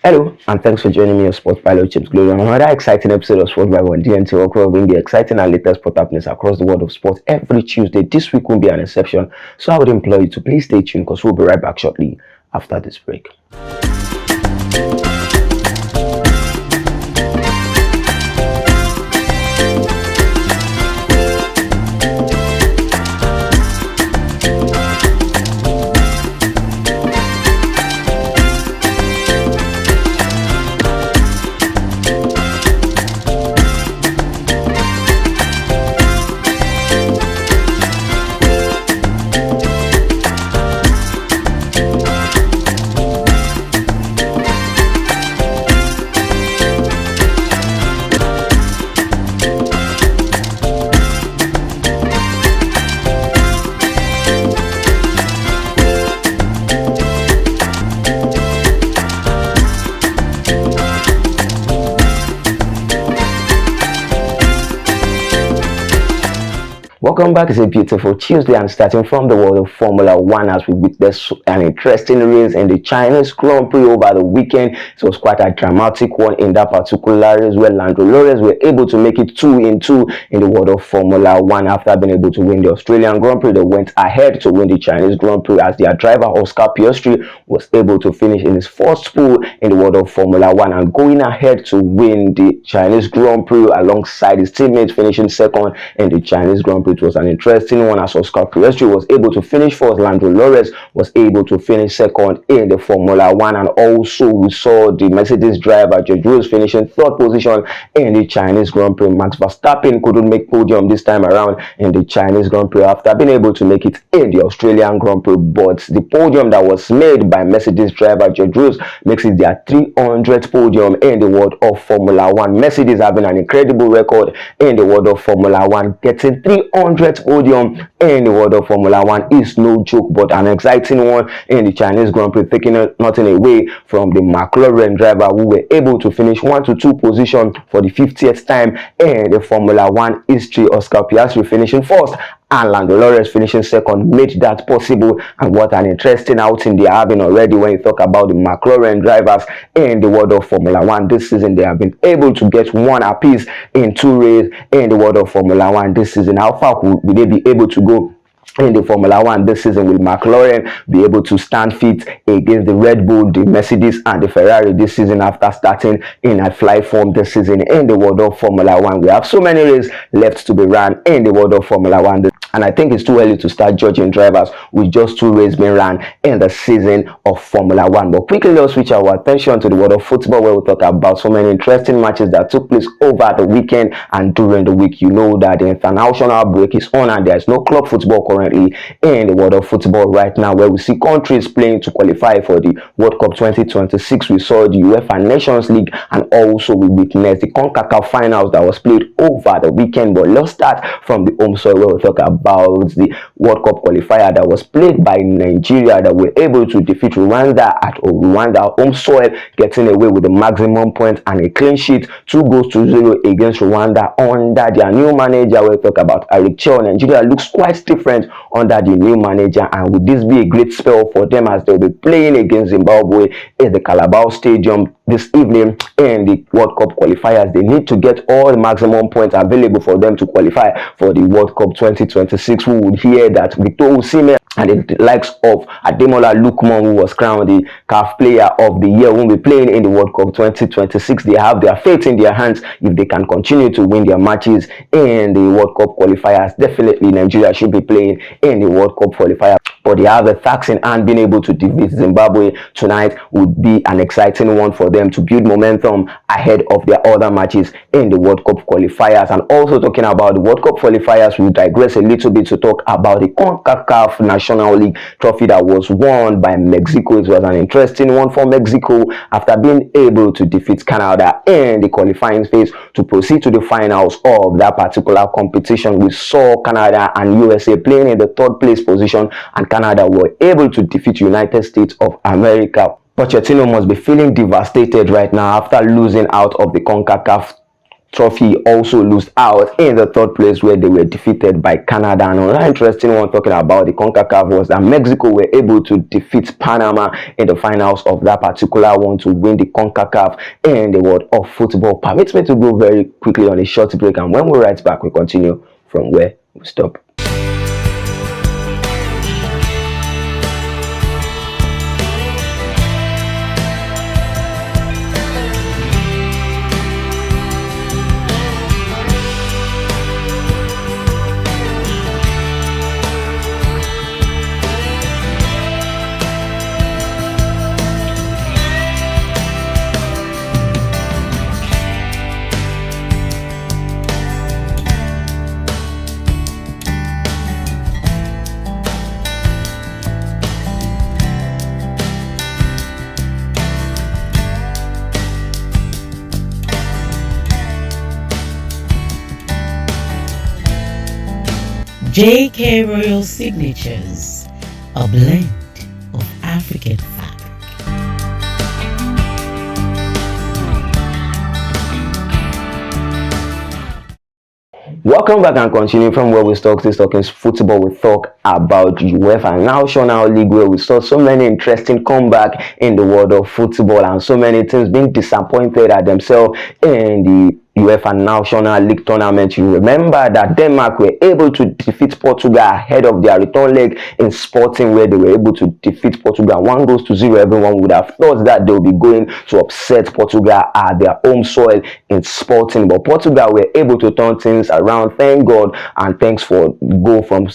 Hello, and thanks for joining me on Sport Pilot Chips Glory on another exciting episode of Sport by One DNT. We'll bring the exciting and latest sport happenings across the world of sport every Tuesday. This week won't be an exception, so I would implore you to please stay tuned because we'll be right back shortly after this break. Welcome back. It's a beautiful Tuesday and starting from the world of Formula One as we witness an interesting race in the Chinese Grand Prix over the weekend. It was quite a dramatic one in that particular race where Lando Norris were able to make it 2-2 in the world of Formula One after being able to win the Australian Grand Prix. They went ahead to win the Chinese Grand Prix as their driver Oscar Piastri was able to finish in his first pole in the world of Formula One and going ahead to win the Chinese Grand Prix alongside his teammates, finishing second in the Chinese Grand Prix. It was an interesting one as Oscar Piastri was able to finish first. Lando Norris was able to finish second in the Formula One, and also we saw the Mercedes driver George Russell finishing third position in the Chinese Grand Prix. Max Verstappen couldn't make podium this time around in the Chinese Grand Prix after being able to make it in the Australian Grand Prix, but the podium that was made by Mercedes driver George Russell makes it their 300th podium in the world of Formula One. Mercedes having an incredible record in the world of Formula One, getting 300th podium in the world of Formula One is no joke, but an exciting one in the Chinese Grand Prix, taking nothing away from the McLaren driver who were able to finish 1-2 position for the 50th time in the Formula One history. Oscar Piastri finishing first and Lando Norris finishing second made that possible. And what an interesting outing they are having already when you talk about the McLaren drivers in the world of Formula One this season. They have been able to get one apiece in 2 races in the world of Formula One this season. How far will they be able to go in the Formula One this season? Will McLaren be able to stand fit against the Red Bull, the Mercedes and the Ferrari this season after starting in a fly form this season in the world of Formula One? We have so many races left to be run in the world of Formula One, and I think it's too early to start judging drivers with just 2 races being run in the season of Formula One. But quickly, let's switch our attention to the world of football, where we talk about so many interesting matches that took place over the weekend and during the week. You know that the international break is on and there's no club football currently in the world of football right now, where we see countries playing to qualify for the World Cup 2026. We saw the UEFA Nations League, and also we witnessed the CONCACAF finals that was played over the weekend. But let's start from the home soil, where we talk about the World Cup qualifier that was played by Nigeria, that were able to defeat Rwanda at Rwanda home soil, getting away with the maximum points and a clean sheet, 2-0 against Rwanda under their new manager. We'll talk about Eric Chell. Nigeria looks quite different under the new manager, and would this be a great spell for them as they'll be playing against Zimbabwe at the Carabao Stadium this evening in the World Cup qualifiers? They need to get all the maximum points available for them to qualify for the World Cup 2026. We would hear that Victor Osimhen and the likes of Ademola Lookman, who was crowned the CAF Player of the Year, will be playing in the World Cup 2026. They have their fate in their hands. If they can continue to win their matches in the World Cup qualifiers, definitely Nigeria should be playing in the World Cup qualifier. But they have the task in hand. Being able to defeat Zimbabwe tonight would be an exciting one for them to build momentum ahead of their other matches in the World Cup qualifiers. And also talking about the World Cup qualifiers, we digress a little bit to talk about the CONCACAF National League trophy that was won by Mexico. It was an interesting one for Mexico after being able to defeat Canada in the qualifying phase to proceed to the finals of that particular competition. We saw Canada and USA playing in the 3rd place position, and Canada were able to defeat United States of America. Pochettino must be feeling devastated right now after losing out of the CONCACAF trophy also lose out in the third place, where they were defeated by Canada. And another interesting one talking about the CONCACAF was that Mexico were able to defeat Panama in the finals of that particular one to win the CONCACAF in the world of football. Permit me to go very quickly on a short break, and when we're right back, we continue from where we stop. JK Royal Signatures, a blend of African fabric. Welcome back and continue from where we stopped. This talking football. We talk about UEFA Nations League, where we saw so many interesting comeback in the world of football, and so many teams being disappointed at themselves in the UEFA Nations League tournament. You remember that Denmark were able to defeat Portugal ahead of their return leg in Sporting, where they were able to defeat Portugal 1-0. Everyone would have thought that they would be going to upset Portugal at their home soil in Sporting, but Portugal were able to turn things around. Thank God, and thanks for goal from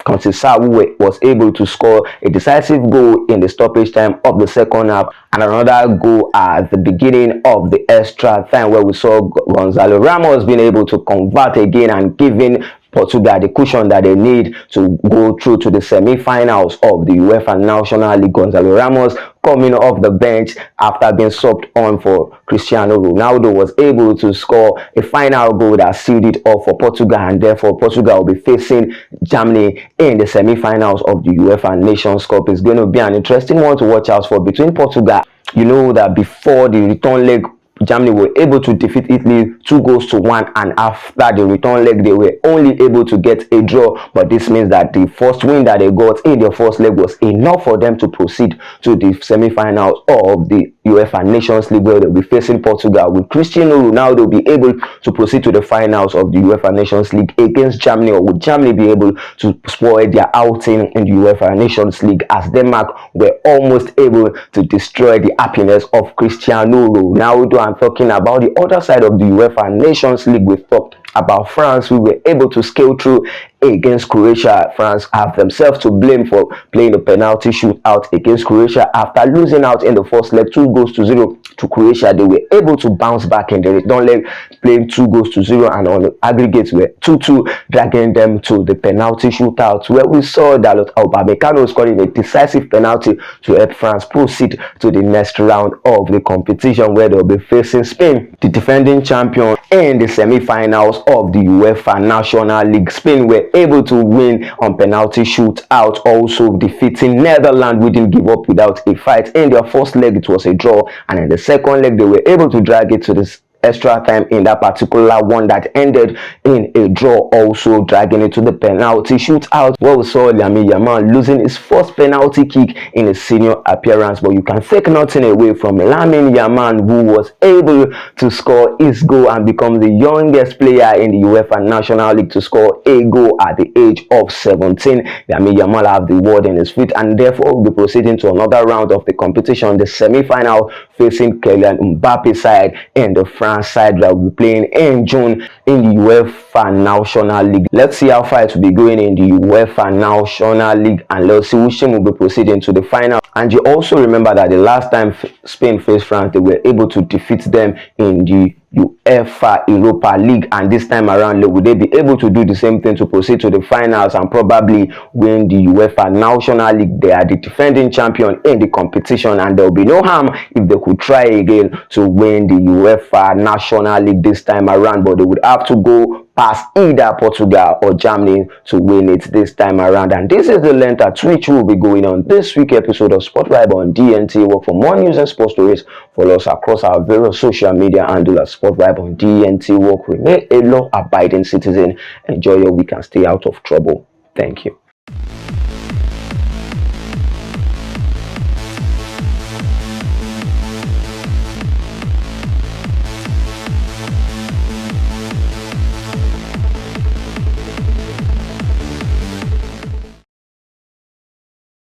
Sawu was able to score a decisive goal in the stoppage time of the second half, and another goal at the beginning of the extra time, where we saw Gonzalo Ramos being able to convert again and giving Portugal the cushion that they need to go through to the semi-finals of the UEFA Nations League. Gonzalo Ramos coming off the bench after being subbed on for Cristiano Ronaldo was able to score a final goal that sealed it off for Portugal, and therefore Portugal will be facing Germany in the semi-finals of the UEFA Nations Cup. It's going to be an interesting one to watch out for between Portugal. You know that before the return leg, Germany were able to defeat Italy 2-1, and after the return leg they were only able to get a draw. But this means that the first win that they got in their first leg was enough for them to proceed to the semi-finals of the UEFA Nations League, where they'll be facing Portugal. Will Cristiano Ronaldo be able to proceed to the finals of the UEFA Nations League against Germany, or would Germany be able to spoil their outing in the UEFA Nations League, as Denmark were almost able to destroy the happiness of Cristiano Ronaldo? I'm talking about the other side of the UEFA Nations League. We've talked about France, who were able to scale through against Croatia. France have themselves to blame for playing a penalty shootout against Croatia after losing out in the first leg 2-0 to Croatia. They were able to bounce back in the return leg, playing 2-0, and on the aggregates were 2-2, dragging them to the penalty shootout, where we saw Dalot Upamecano scoring a decisive penalty to help France proceed to the next round of the competition, where they'll be facing Spain, the defending champion, in the semi-finals of the UEFA Nations League. Spain were able to win on penalty shootout, also defeating Netherlands. We didn't give up without a fight. In their first leg it was a draw, and in the second leg they were able to drag it to this extra time in that particular one that ended in a draw, also dragging it to the penalty shootout, where we saw Lamine Yamal losing his first penalty kick in a senior appearance. But you can take nothing away from Lamine Yamal, who was able to score his goal and become the youngest player in the UEFA Nations League to score a goal at the age of 17. Lamine Yamal have the world in his feet, and therefore will be proceeding to another round of the competition, the semi-final, facing Kylian Mbappe side in the France side that will be playing in June in the UEFA Nations League. Let's see how far it will be going in the UEFA Nations League, and let's see which team will be proceeding to the final. And you also remember that the last time Spain faced France, they were able to defeat them in the UEFA Europa League, and this time around will they be able to do the same thing to proceed to the finals and probably win the UEFA Nations League? They are the defending champion in the competition, and there will be no harm if they could try again to win the UEFA Nations League this time around, but they would have to go pass either Portugal or Germany to win it this time around. And this is the length at which will be going on this week episode of Sport Vibe on DNT Work. For more news and sports stories, follow us across our various social media handles at Sport Vibe on DNT Work. Remain a law-abiding citizen. Enjoy your week and stay out of trouble. Thank you.